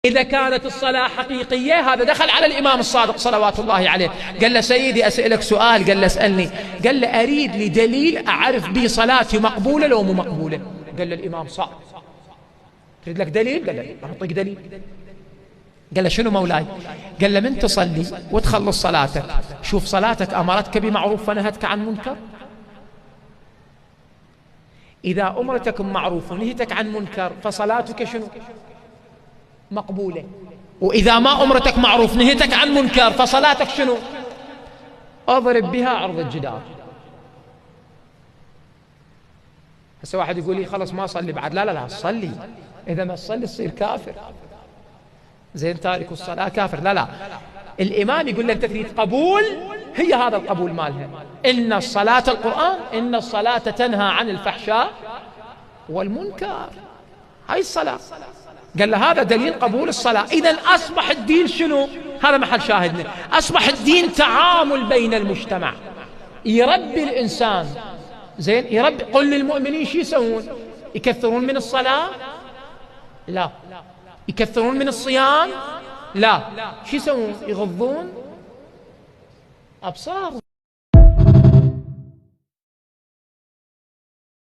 إذا كانت الصلاة حقيقية هذا دخل على الإمام الصادق صلوات الله عليه، قال له سيدي أسألك سؤال، قال له اسألني، قال له أريد لي دليل أعرف به صلاتي مقبولة لو مو مقبولة. قال له الإمام صعب، تريد لك دليل؟ قال له أعطيك دليل. قال له شنو مولاي؟ قال له من تصلي وتخلص صلاتك شوف صلاتك أمرتك بمعروف ونهتك عن منكر؟ إذا أمرتك بمعروف ونهتك عن منكر فصلاتك شنو؟ مقبولة. وإذا ما أمرتك معروف نهيتك عن منكر فصلاتك شنو؟ أضرب بها عرض الجدار. هسه واحد يقول لي خلص ما أصلي بعد، لا لا لا صلي، إذا ما تصلي تصير كافر، زين تارك الصلاة كافر. لا لا، الإمام يقول له أنت تريد قبول، هي هذا القبول مالها، إن الصلاة القرآن إن الصلاة تنهى عن الفحشاء والمنكر، هاي الصلاة. قال له هذا دليل قبول الصلاة. إذن أصبح الدين شنو؟ هذا محل شاهدنا، أصبح الدين تعامل بين المجتمع، يربي الإنسان، زين يربي. قل للمؤمنين شو يسوون؟ يكثرون من الصلاة؟ لا. يكثرون من الصيام؟ لا. شو يسوون؟ يغضون أبصارهم.